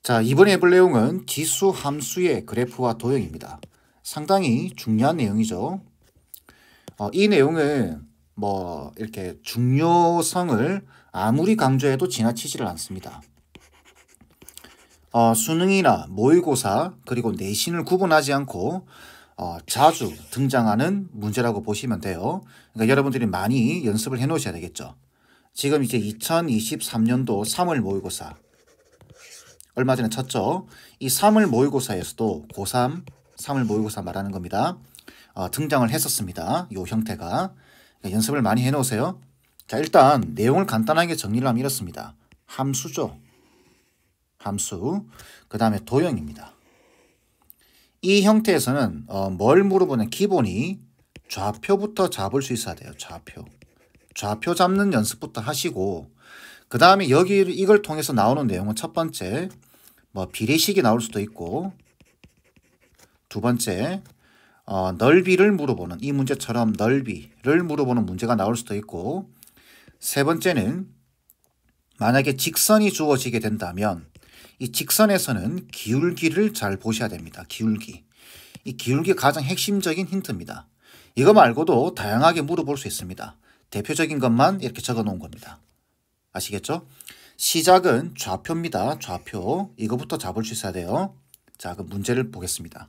자, 이번에 해볼 내용은 지수 함수의 그래프와 도형입니다. 상당히 중요한 내용이죠. 이 내용은 이렇게 중요성을 아무리 강조해도 지나치지를 않습니다. 수능이나 모의고사 그리고 내신을 구분하지 않고 자주 등장하는 문제라고 보시면 돼요. 그러니까 여러분들이 많이 연습을 해 놓으셔야 되겠죠. 지금 이제 2023년도 3월 모의고사 얼마 전에 쳤죠. 이 3월 모의고사에서도 고3 3월 모의고사 말하는 겁니다. 등장을 했었습니다. 이 형태가. 연습을 많이 해 놓으세요. 자, 일단 내용을 간단하게 정리를 하면 이렇습니다. 함수죠. 함수. 그 다음에 도형입니다. 이 형태에서는 뭘 물어보는 기본이 좌표부터 잡을 수 있어야 돼요. 좌표 잡는 연습부터 하시고, 그 다음에 이걸 통해서 나오는 내용은 첫 번째 비례식이 나올 수도 있고, 두 번째 넓이를 물어보는, 이 문제처럼 넓이를 물어보는 문제가 나올 수도 있고, 세 번째는 만약에 직선이 주어지게 된다면 이 직선에서는 기울기를 잘 보셔야 됩니다. 기울기. 이 기울기가 가장 핵심적인 힌트입니다. 이거 말고도 다양하게 물어볼 수 있습니다. 대표적인 것만 이렇게 적어 놓은 겁니다. 아시겠죠? 시작은 좌표입니다. 좌표. 이거부터 잡을 수 있어야 돼요. 자, 그 문제를 보겠습니다.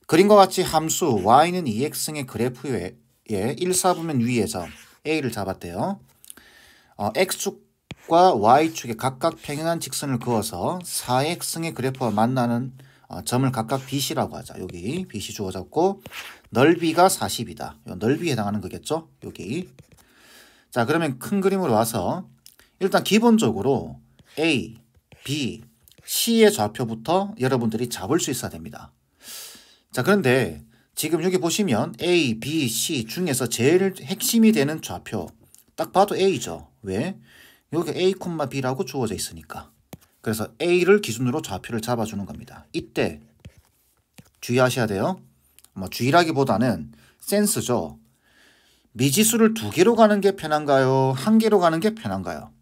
그림과 같이 함수 y는 2x승의 그래프의 1사분면 위의 점 a를 잡았대요. x축과 y축에 각각 평행한 직선을 그어서 4x승의 그래프와 만나는 점을 각각 bc라고 하자. 여기 bc 주어졌고, 넓이가 40이다. 넓이에 해당하는 거겠죠? 여기. 자, 그러면 큰 그림으로 와서 일단 기본적으로 A, B, C의 좌표부터 여러분들이 잡을 수 있어야 됩니다. 자, 그런데 지금 여기 보시면 A, B, C 중에서 제일 핵심이 되는 좌표 딱 봐도 A죠. 왜? 여기 A, B라고 주어져 있으니까. 그래서 A를 기준으로 좌표를 잡아주는 겁니다. 이때 주의하셔야 돼요. 주의라기보다는 센스죠. 미지수를 2개로 가는 게 편한가요? 1개로 가는 게 편한가요?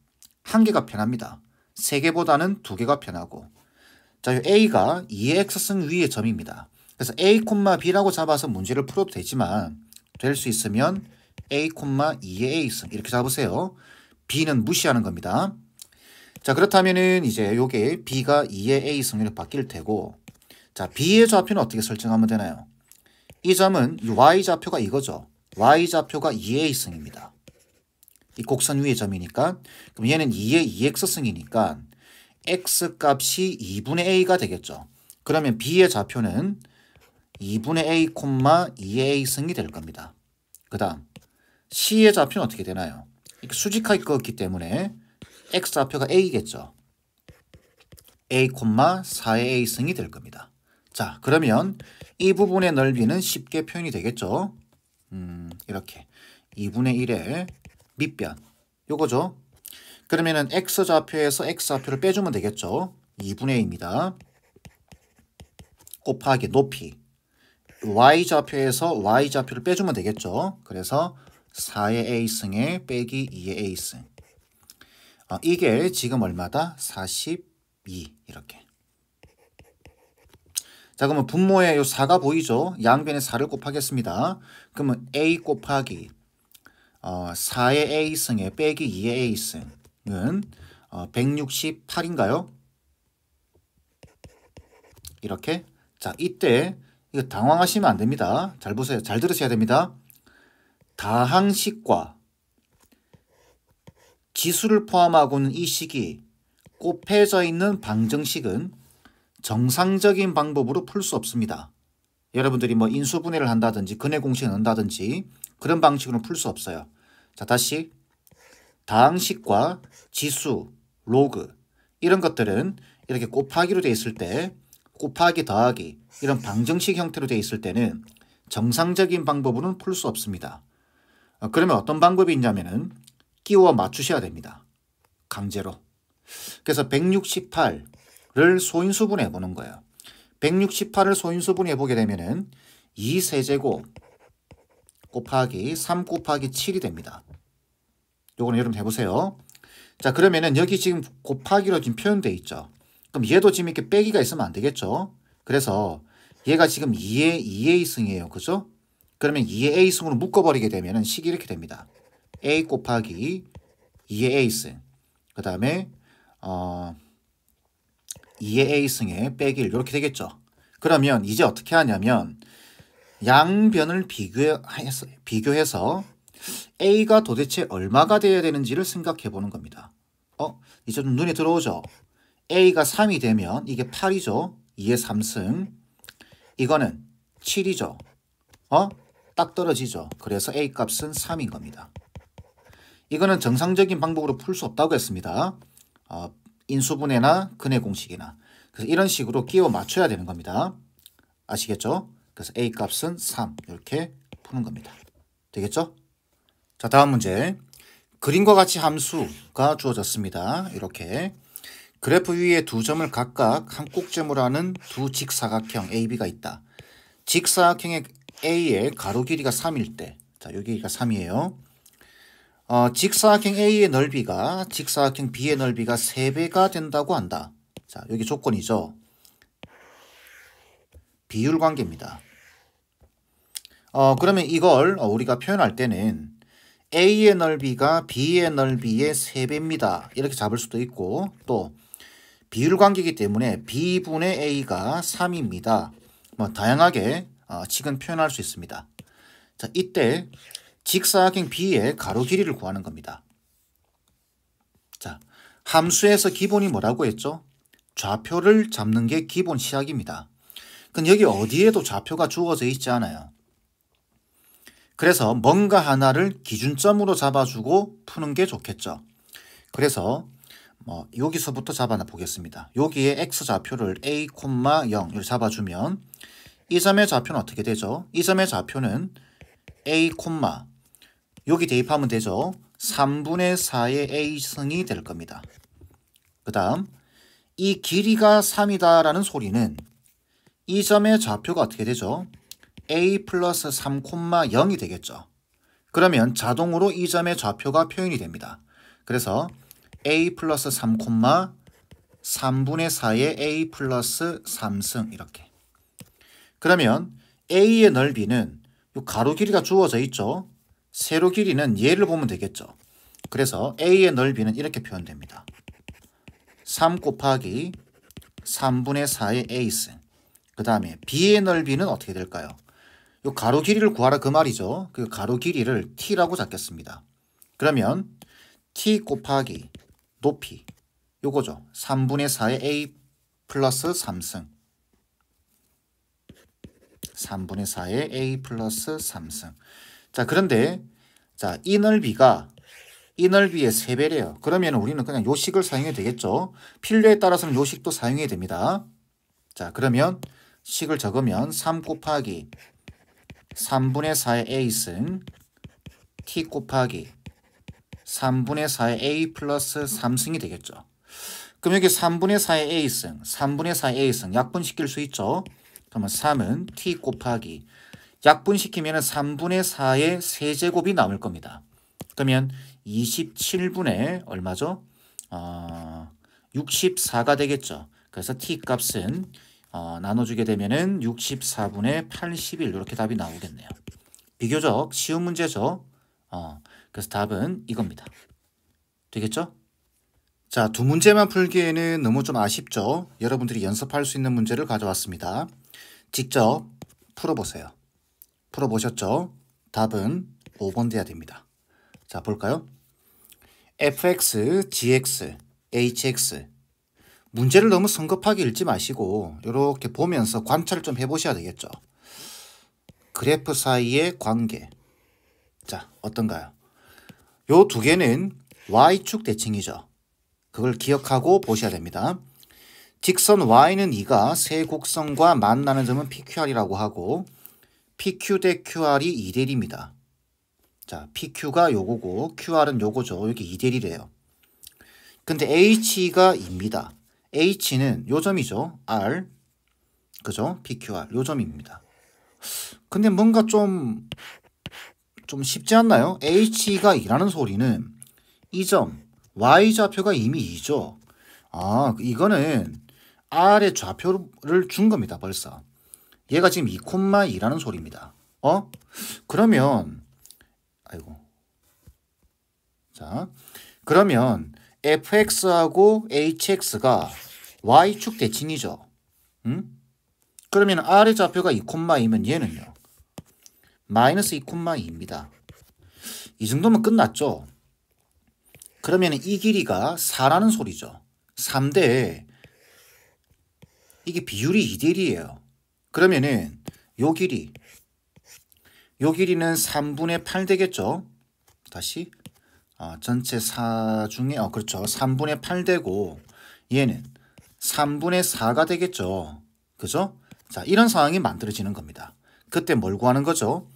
1개가 편합니다. 3개보다는 2개가 편하고. 자, A가 2의 x승 위의 점입니다. 그래서 A, B라고 잡아서 문제를 풀어도 되지만, 될 수 있으면 A, 2의 A승 이렇게 잡으세요. B는 무시하는 겁니다. 자, 그렇다면은 이제 요게 B가 2의 A승으로 바뀔 테고, 자, B의 좌표는 어떻게 설정하면 되나요? 이 점은 이 Y좌표가 이거죠. Y좌표가 2의 A승입니다. 이 곡선 위의 점이니까. 그럼 얘는 2의 2x승이니까 x값이 2분의 a가 되겠죠. 그러면 b의 좌표는 2분의 a, 2의 a승이 될 겁니다. 그 다음 c의 좌표는 어떻게 되나요? 수직하게 그었기 때문에 x좌표가 a겠죠. a, 4의 a승이 될 겁니다. 자, 그러면 이 부분의 넓이는 쉽게 표현이 되겠죠. 이렇게 2분의 1의 밑변 요거죠. 그러면은 x좌표에서 x좌표를 빼주면 되겠죠. 2분의 a입니다. 곱하기 높이 y좌표에서 y좌표를 빼주면 되겠죠. 그래서 4의 a승에 빼기 2의 a승. 이게 지금 얼마다? 42 이렇게. 자, 그러면 분모에 요 4가 보이죠? 양변에 4를 곱하겠습니다. 그러면 a 곱하기 4의 a승에 빼기 2의 a승은 168인가요? 이렇게. 자, 이때 이거 당황하시면 안 됩니다. 잘 보세요. 잘 들으셔야 됩니다. 다항식과 지수를 포함하고는 이 식이 곱해져 있는 방정식은 정상적인 방법으로 풀 수 없습니다. 여러분들이 인수분해를 한다든지 근해 공식을 넣는다든지 그런 방식으로는 풀 수 없어요. 자, 다시 다항식과 지수, 로그 이런 것들은 이렇게 곱하기로 되어 있을 때, 곱하기 더하기 이런 방정식 형태로 되어 있을 때는 정상적인 방법으로는 풀 수 없습니다. 그러면 어떤 방법이 있냐면은 끼워 맞추셔야 됩니다. 강제로. 그래서 168을 소인수분해 보는 거예요. 168을 소인수분해 보게 되면은 2세제곱 곱하기 3 곱하기 7이 됩니다. 요거는 여러분 해보세요. 자, 그러면은 여기 지금 곱하기로 지금 표현되어 있죠. 그럼 얘도 지금 이렇게 빼기가 있으면 안 되겠죠. 그래서 얘가 지금 2의 2a승이에요. 그죠? 그러면 2의 a승으로 묶어버리게 되면 식이 이렇게 됩니다. a 곱하기 2의 a승. 그 다음에 2의 a승에 빼기 1 이렇게 되겠죠. 그러면 이제 어떻게 하냐면 양변을 비교해서 a가 도대체 얼마가 돼야 되는지를 생각해 보는 겁니다. 이제 좀 눈에 들어오죠. a가 3이 되면 이게 8이죠. 2의 3승. 이거는 7이죠. 딱 떨어지죠. 그래서 a 값은 3인 겁니다. 이거는 정상적인 방법으로 풀 수 없다고 했습니다. 인수분해나 근해 공식이나. 그래서 이런 식으로 끼워 맞춰야 되는 겁니다. 아시겠죠? 그래서 a 값은 3 이렇게 푸는 겁니다. 되겠죠? 자, 다음 문제. 그림과 같이 함수가 주어졌습니다. 이렇게 그래프 위에 두 점을 각각 한 꼭지점으로 하는 두 직사각형 AB가 있다. 직사각형의 A의 가로 길이가 3일 때, 자, 여기가 3이에요. 직사각형 A의 넓이가 직사각형 B의 넓이가 3배가 된다고 한다. 자, 여기 조건이죠. 비율 관계입니다. 그러면 이걸 우리가 표현할 때는 A의 넓이가 B의 넓이의 3배입니다. 이렇게 잡을 수도 있고, 또 비율 관계이기 때문에 B분의 A가 3입니다. 뭐 다양하게 식은 표현할 수 있습니다. 자, 이때 직사각형 B의 가로 길이를 구하는 겁니다. 자, 함수에서 기본이 뭐라고 했죠? 좌표를 잡는 게 기본 시작입니다. 근데 여기 어디에도 좌표가 주어져 있지 않아요. 그래서 뭔가 하나를 기준점으로 잡아주고 푸는 게 좋겠죠. 그래서 여기서부터 잡아 보겠습니다. 여기에 x좌표를 a, 0을 잡아주면 이 점의 좌표는 어떻게 되죠? 이 점의 좌표는 a, 여기 대입하면 되죠. 3분의 4의 a승이 될 겁니다. 그 다음 이 길이가 3이다라는 소리는 이 점의 좌표가 어떻게 되죠? a 플러스 3, 0이 되겠죠. 그러면 자동으로 이 점의 좌표가 표현이 됩니다. 그래서 a 플러스 3, 3분의 4의 a 플러스 3승 이렇게. 그러면 a의 넓이는 이 가로 길이가 주어져 있죠. 세로 길이는 얘를 보면 되겠죠. 그래서 a의 넓이는 이렇게 표현됩니다. 3 곱하기 3분의 4의 a승. 그 다음에 b의 넓이는 어떻게 될까요? 이 가로 길이를 구하라 그 말이죠. 그 가로 길이를 t라고 잡겠습니다. 그러면 t 곱하기 높이 요거죠. 3분의 4의 a 플러스 3승. 3분의 4의 a 플러스 3승. 자, 그런데 자, 이 넓이의 3배래요. 그러면 우리는 그냥 요 식을 사용해도 되겠죠. 필요에 따라서는 요 식도 사용해야 됩니다. 자, 그러면 식을 적으면 3 곱하기 3분의 4의 a승 t 곱하기 3분의 4의 a 플러스 3승이 되겠죠. 그럼 여기 3분의 4의 a승, 3분의 4의 a승 약분시킬 수 있죠. 그러면 3은 t 곱하기 약분시키면 3분의 4의 세제곱이 남을 겁니다. 그러면 27분의 얼마죠? 64가 되겠죠. 그래서 t 값은 나눠주게 되면은 64분의 81 이렇게 답이 나오겠네요. 비교적 쉬운 문제죠. 그래서 답은 이겁니다. 되겠죠? 자, 두 문제만 풀기에는 너무 좀 아쉽죠? 여러분들이 연습할 수 있는 문제를 가져왔습니다. 직접 풀어보세요. 풀어보셨죠? 답은 5번 돼야 됩니다. 자, 볼까요? fx, gx, hx. 문제를 너무 성급하게 읽지 마시고 이렇게 보면서 관찰을 좀 해보셔야 되겠죠. 그래프 사이의 관계. 자, 어떤가요? 요 두 개는 y축 대칭이죠. 그걸 기억하고 보셔야 됩니다. 직선 y는 2가 세 곡선과 만나는 점은 PQR이라고 하고 PQ 대 QR이 2대1입니다. 자, PQ가 요거고 QR은 요거죠. 여기 2대1이래요. 근데 H가 2입니다. H는 요 점이죠. R. 그죠? PQR. 요 점입니다. 근데 뭔가 좀 쉽지 않나요? H가 2라는 소리는 이 점 Y좌표가 이미 2죠. 이거는 R의 좌표를 준 겁니다. 벌써. 얘가 지금 2,2라는 소리입니다. 그러면 아이고. 자, 그러면 fx하고 hx가 y축 대칭이죠. 그러면 R의 좌표가 2,2면 얘는요. 마이너스 2,2입니다. 이 정도면 끝났죠. 그러면 이 길이가 4라는 소리죠. 3대 이게 비율이 2대1이에요. 그러면은 요 길이는 3분의 8 되겠죠. 다시 전체 4 중에 그렇죠. 3분의 8 되고 얘는 3분의 4가 되겠죠. 그죠? 자, 이런 상황이 만들어지는 겁니다. 그때 뭘 구하는 거죠?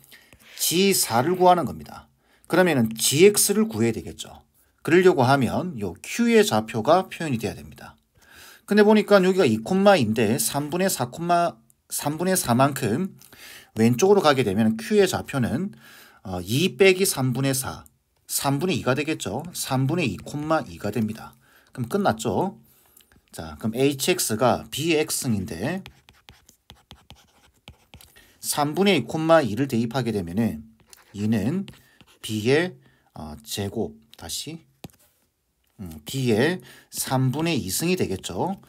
G4를 구하는 겁니다. 그러면은 GX를 구해야 되겠죠. 그러려고 하면 요 Q의 좌표가 표현이 돼야 됩니다. 근데 보니까 여기가 2,2인데 3분의 4만큼 왼쪽으로 가게 되면 Q의 좌표는 2 빼기 3분의 4, 3분의 2가 되겠죠. 3분의 2,2가 됩니다. 그럼 끝났죠. 자, 그럼 HX가 B의 X승인데 3분의 2,2를 대입하게 되면은 2는 B의 제곱 다시 B의 3분의 2승이 되겠죠.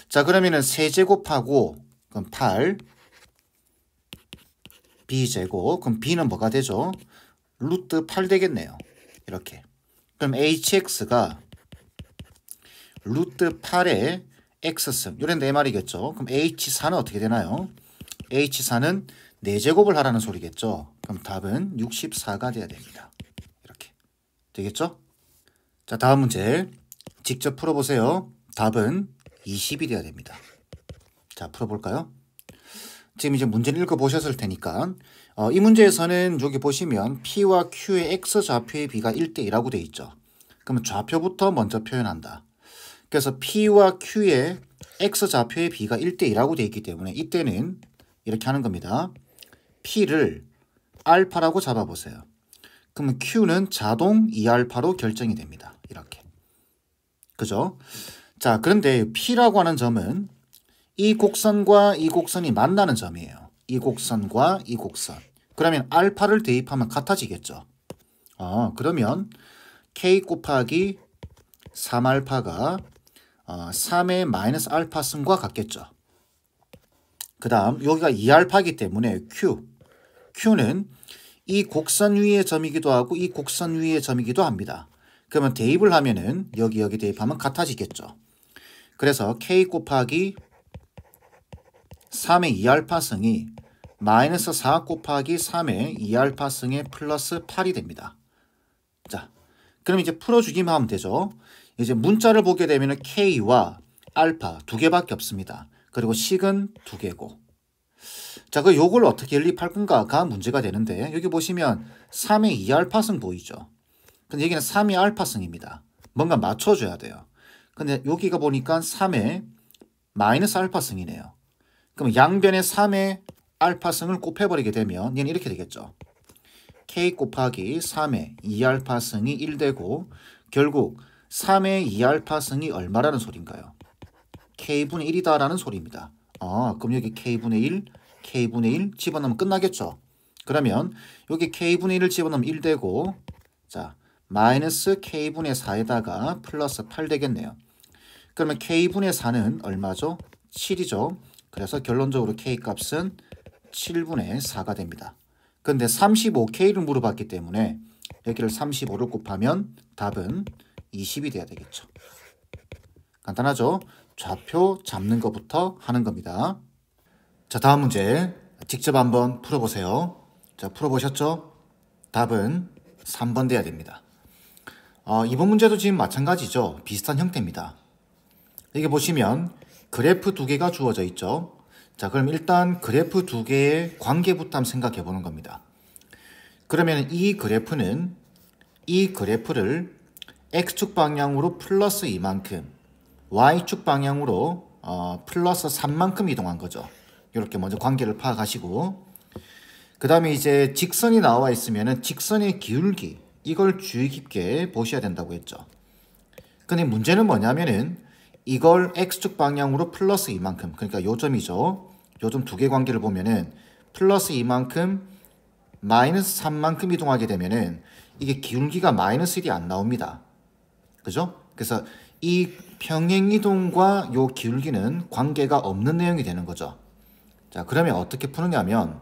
자, 그러면은 세제곱하고 그럼 8 B제곱 그럼 B는 뭐가 되죠? 루트 8 되겠네요. 이렇게. 그럼 HX가 루트 8의 X승 이런 네 말이겠죠. 그럼 H4는 어떻게 되나요? H4는 4제곱을 하라는 소리겠죠. 그럼 답은 64가 돼야 됩니다. 이렇게 되겠죠? 자, 다음 문제 직접 풀어보세요. 답은 20이 돼야 됩니다. 자, 풀어볼까요? 지금 이제 문제를 읽어보셨을 테니까 이 문제에서는 여기 보시면 P와 Q의 X좌표의 비가 1대1라고 되어 있죠. 그러면 좌표부터 먼저 표현한다. 그래서 P와 Q의 X좌표의 비가 1대1라고 되어 있기 때문에 이때는 이렇게 하는 겁니다. P를 알파라고 잡아보세요. 그러면 Q는 자동 2알파로 결정이 됩니다. 이렇게. 그죠? 자, 그런데 P라고 하는 점은 이 곡선과 이 곡선이 만나는 점이에요. 이 곡선과 이 곡선. 그러면 알파를 대입하면 같아지겠죠. 그러면 K 곱하기 3알파가 3의 마이너스 알파승과 같겠죠. 그 다음 여기가 2알파이기 때문에 Q는 이 곡선 위의 점이기도 하고 이 곡선 위의 점이기도 합니다. 그러면 대입을 하면은 여기 대입하면 같아지겠죠. 그래서 K 곱하기 3의 2알파승이 마이너스 4 곱하기 3의 2알파승의 플러스 8이 됩니다. 자, 그럼 이제 풀어주기만 하면 되죠. 이제 문자를 보게 되면 K와 알파 두 개밖에 없습니다. 그리고 식은 두 개고. 자, 그 요걸 어떻게 연립할 건가가 문제가 되는데 여기 보시면 3의 2알파승 보이죠. 근데 여기는 3의 알파승입니다. 뭔가 맞춰줘야 돼요. 근데 여기가 보니까 3의 마이너스 알파승이네요. 그럼 양변에 3의 알파승을 곱해버리게 되면 얘는 이렇게 되겠죠. K 곱하기 3의 2알파승이 1되고 결국 3의 2알파승이 얼마라는 소린가요? K분의 1이다 라는 소리입니다. 그럼 여기 K분의 1, K분의 1 집어넣으면 끝나겠죠. 그러면 여기 K분의 1을 집어넣으면 1되고 자 마이너스 K분의 4에다가 플러스 8 되겠네요. 그러면 K분의 4는 얼마죠? 7이죠. 그래서 결론적으로 K값은 7분의 4가 됩니다. 근데 35K를 물어봤기 때문에 여기를 35를 곱하면 답은 20이 돼야 되겠죠. 간단하죠? 좌표 잡는 것부터 하는 겁니다. 자, 다음 문제 직접 한번 풀어보세요. 자, 풀어보셨죠? 답은 3번 돼야 됩니다. 이번 문제도 지금 마찬가지죠. 비슷한 형태입니다. 여기 보시면 그래프 두 개가 주어져 있죠. 자, 그럼 일단 그래프 두 개의 관계부터 한번 생각해 보는 겁니다. 그러면 이 그래프를 X축 방향으로 플러스 2만큼 Y축 방향으로 플러스 3만큼 이동한 거죠. 이렇게 먼저 관계를 파악하시고 그 다음에 이제 직선이 나와 있으면 직선의 기울기 이걸 주의 깊게 보셔야 된다고 했죠. 근데 문제는 뭐냐면은 이걸 x축 방향으로 플러스 이만큼, 그러니까 요점이죠. 요점 두 개 관계를 보면은 플러스 이만큼 마이너스 3만큼 이동하게 되면은 이게 기울기가 마이너스 1이 안 나옵니다. 그죠? 그래서 이 평행이동과 요 기울기는 관계가 없는 내용이 되는 거죠. 자, 그러면 어떻게 푸느냐면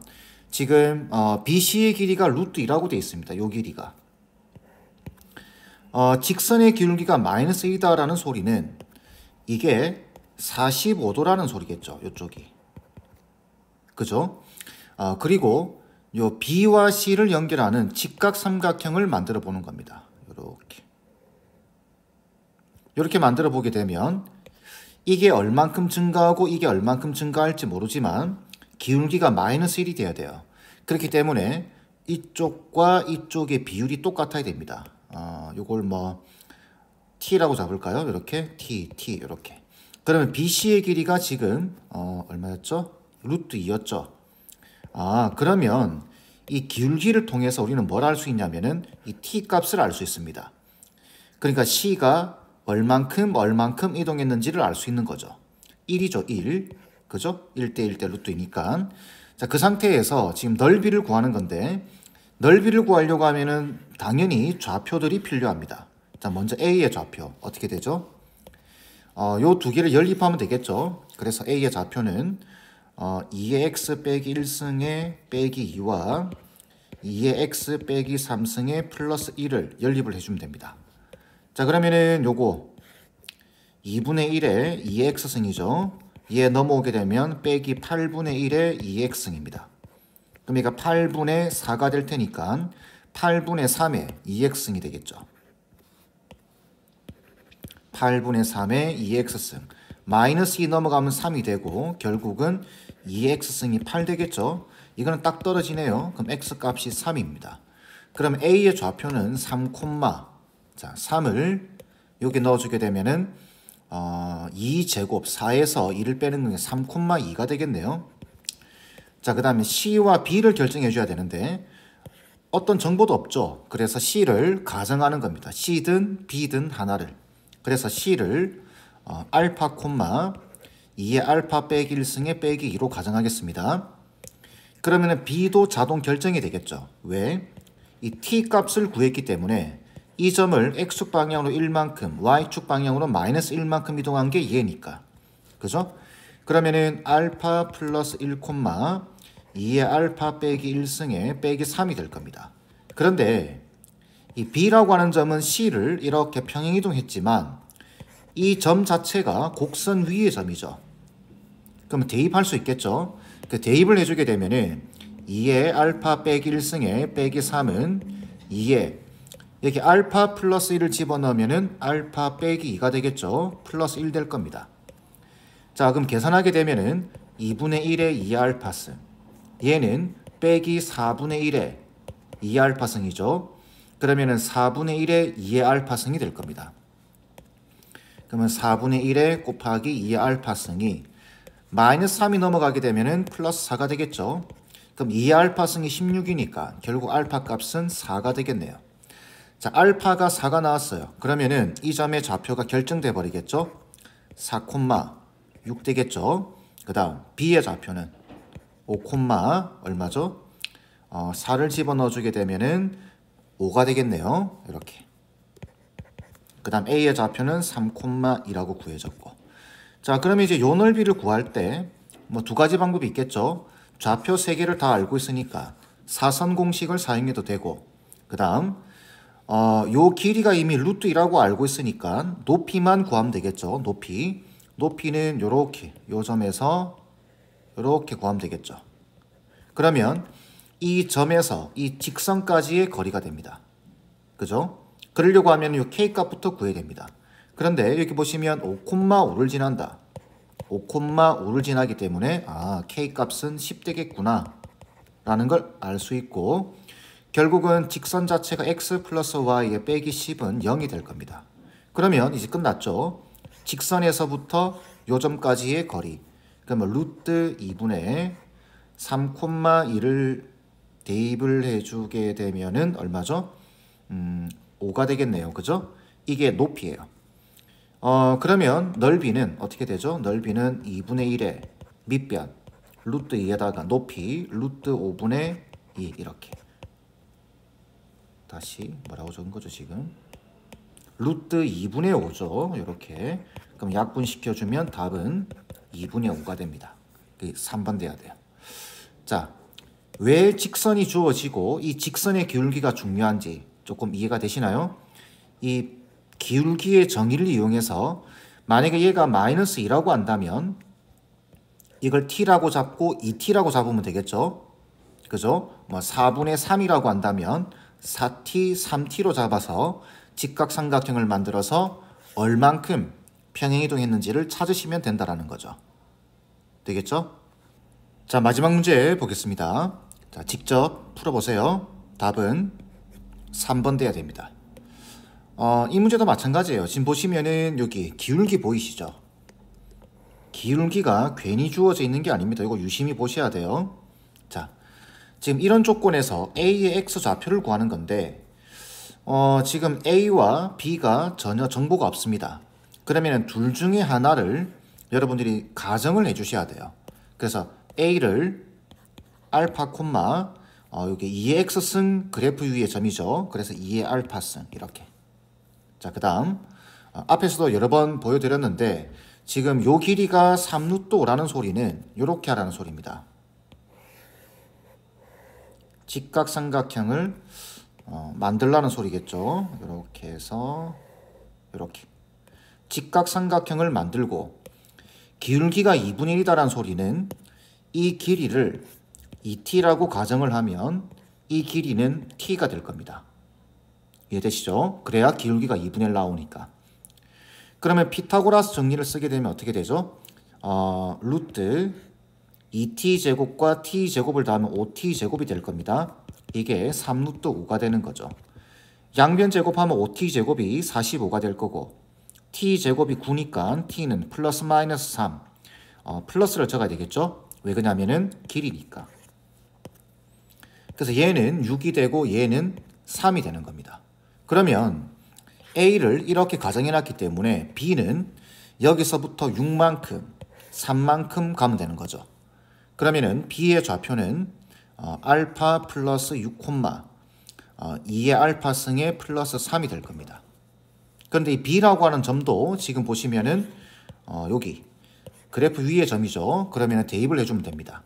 지금 BC의 길이가 루트 2라고 되어 있습니다. 요 길이가. 직선의 기울기가 마이너스 2다라는 소리는 이게 45도라는 소리겠죠. 요쪽이. 그죠? 그리고 요 B와 C를 연결하는 직각삼각형을 만들어 보는 겁니다. 이렇게 만들어 보게 되면 이게 얼만큼 증가하고 이게 얼만큼 증가할지 모르지만 기울기가 마이너스 1이 돼야 돼요. 그렇기 때문에 이쪽과 이쪽의 비율이 똑같아야 됩니다. 요걸 뭐 T라고 잡을까요? 이렇게 T 이렇게. 그러면 BC의 길이가 지금 얼마였죠? 루트 2였죠. 그러면 이 기울기를 통해서 우리는 뭘 알 수 있냐면은 이 T 값을 알 수 있습니다. 그러니까 C가 얼만큼 이동했는지를 알 수 있는 거죠. 1이죠, 1. 그죠? 1대 1대 루트 2니까. 자, 그 상태에서 지금 넓이를 구하는 건데 넓이를 구하려고 하면은 당연히 좌표들이 필요합니다. 자, 먼저 A의 좌표 어떻게 되죠? 요 두 개를 연립하면 되겠죠. 그래서 A의 좌표는 2의 x 빼기 1승의 빼기 2와 2의 x 빼기 3승의 플러스 1을 연립을 해주면 됩니다. 자, 그러면은 요거 2분의 1의 2의 x승이죠. 얘 넘어오게 되면 빼기 8분의 1의 2의 x승입니다. 그럼 얘가 8분의 4가 될 테니까 8분의 3의 2x승이 되겠죠. 8분의 3의 2x승. 마이너스 2 넘어가면 3이 되고 결국은 2x승이 8 되겠죠. 이거는 딱 떨어지네요. 그럼 x값이 3입니다. 그럼 A의 좌표는 3, 자, 3을 여기 넣어주게 되면은 2제곱 4에서 2를 빼는 건 3,2가 되겠네요. 자, 그 다음에 C와 B를 결정해 줘야 되는데 어떤 정보도 없죠. 그래서 C를 가정하는 겁니다. C든 B든 하나를. 그래서 C를 알파, 2의 알파 빼기 1승의 빼기 2로 가정하겠습니다. 그러면 B도 자동 결정이 되겠죠. 왜? 이 T 값을 구했기 때문에 이 점을 X축 방향으로 1만큼, Y축 방향으로 마이너스 1만큼 이동한 게 얘니까. 그죠? 그러면은 알파 플러스 1, 2의 알파 빼기 1승의 빼기 3이 될 겁니다. 그런데 이 B라고 하는 점은 C를 이렇게 평행이동했지만 이 점 자체가 곡선 위의 점이죠. 그럼 대입할 수 있겠죠. 그 대입을 해주게 되면은 2의 알파 빼기 1승의 빼기 3은 2의 여기 알파 플러스 1을 집어넣으면은 알파 빼기 2가 되겠죠. 플러스 1 될 겁니다. 자, 그럼 계산하게 되면은 2분의 1의 2알파승. 얘는 빼기 4분의 1의 2알파승이죠. 그러면은 4분의 1의 2의 알파승이 될 겁니다. 그러면 4분의 1의 곱하기 2의 알파승이 마이너스 3이 넘어가게 되면은 플러스 4가 되겠죠. 그럼 2의 알파승이 16이니까 결국 알파 값은 4가 되겠네요. 자, 알파가 4가 나왔어요. 그러면은 이 점의 좌표가 결정돼 버리겠죠. 4,6 되겠죠. 그 다음 B의 좌표는 5, 얼마죠? 4를 집어넣어 주게 되면은 5가 되겠네요. 이렇게. 그 다음 A의 좌표는 3,2라고 구해졌고. 자, 그러면 이제 요 넓이를 구할 때 뭐 두 가지 방법이 있겠죠. 좌표 3개를 다 알고 있으니까 사선 공식을 사용해도 되고, 그 다음 요 길이가 이미 루트 2라고 알고 있으니까 높이만 구하면 되겠죠. 높이는 요렇게 요 점에서 요렇게 구하면 되겠죠. 그러면 이 점에서 이 직선까지의 거리가 됩니다. 그죠? 그러려고 하면 요 K 값부터 구해야 됩니다. 그런데 여기 보시면 5,5를 지난다. 5,5를 지나기 때문에 K 값은 10 되겠구나 라는 걸 알 수 있고, 결국은 직선 자체가 x 플러스 y의 빼기 10은 0이 될 겁니다. 그러면 이제 끝났죠. 직선에서부터 요 점까지의 거리. 그러면 루트 2분의 3,2를 대입을 해주게 되면은 얼마죠? 5가 되겠네요. 그죠? 이게 높이에요. 그러면 넓이는 어떻게 되죠? 넓이는 2분의 1의 밑변 루트 2에다가 높이 루트 5분의 2 이렇게. 다시 뭐라고 적은 거죠 지금? 루트 2분의 5죠. 이렇게. 그럼 약분시켜주면 답은 2분의 5가 됩니다. 3번 돼야 돼요. 자, 왜 직선이 주어지고 이 직선의 기울기가 중요한지 조금 이해가 되시나요? 이 기울기의 정의를 이용해서 만약에 얘가 마이너스 2라고 한다면 이걸 t라고 잡고 2t라고 잡으면 되겠죠. 그죠? 뭐 4분의 3이라고 한다면 4t, 3t로 잡아서 직각삼각형을 만들어서 얼만큼 평행이동했는지를 찾으시면 된다라는 거죠. 되겠죠? 자, 마지막 문제 보겠습니다. 자, 직접 풀어보세요. 답은 3번 돼야 됩니다. 이 문제도 마찬가지예요. 지금 보시면은 여기 기울기 보이시죠? 기울기가 괜히 주어져 있는 게 아닙니다. 이거 유심히 보셔야 돼요. 자, 지금 이런 조건에서 A의 X 좌표를 구하는 건데 지금 A와 B가 전혀 정보가 없습니다. 그러면 둘 중에 하나를 여러분들이 가정을 해주셔야 돼요. 그래서 A를 알파 콤마 여기 2의 X승 그래프 위의 점이죠. 그래서 2의 알파승 이렇게. 자, 그 다음 앞에서도 여러 번 보여드렸는데 지금 요 길이가 3루트라는 소리는 이렇게 하라는 소리입니다. 직각삼각형을 만들라는 소리겠죠. 이렇게 해서 이렇게 직각삼각형을 만들고 기울기가 2분의 1이다라는 소리는 이 길이를 2t라고 가정을 하면 이 길이는 t가 될 겁니다. 이해되시죠? 그래야 기울기가 2분의 1 나오니까. 그러면 피타고라스 정리를 쓰게 되면 어떻게 되죠? 루트 2t제곱과 t제곱을 더하면 5t제곱이 될 겁니다. 이게 3루트 5가 되는 거죠. 양변 제곱하면 5t제곱이 45가 될 거고 t제곱이 9니까 t는 플러스 마이너스 3 플러스를 적어야 되겠죠? 왜 그러냐면은 길이니까. 그래서 얘는 6이 되고 얘는 3이 되는 겁니다. 그러면 A를 이렇게 가정해놨기 때문에 B는 여기서부터 6만큼, 3만큼 가면 되는 거죠. 그러면은 B의 좌표는 알파 플러스 6, 2의 알파승의 플러스 3이 될 겁니다. 그런데 이 B라고 하는 점도 지금 보시면은 여기 그래프 위의 점이죠. 그러면 대입을 해주면 됩니다.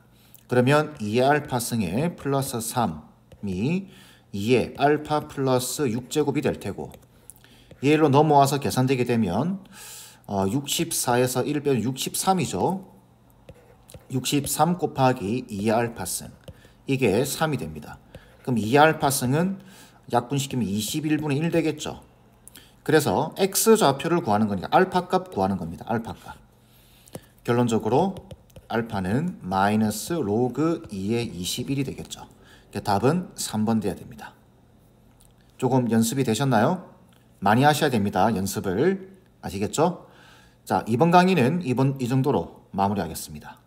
그러면 2의 알파승의 플러스 3이 2의 알파 플러스 6제곱이 될 테고 얘로 넘어와서 계산되게 되면 64에서 1 빼면 63이죠. 63 곱하기 2의 알파승 이게 3이 됩니다. 그럼 2의 알파승은 약분시키면 21분의 1 되겠죠. 그래서 X좌표를 구하는 거니까 알파값 구하는 겁니다. 알파값. 결론적으로 알파는 마이너스 로그 2의 21이 되겠죠. 답은 3번 돼야 됩니다. 조금 연습이 되셨나요? 많이 하셔야 됩니다. 연습을. 아시겠죠? 자, 이번 강의는 이 정도로 마무리하겠습니다.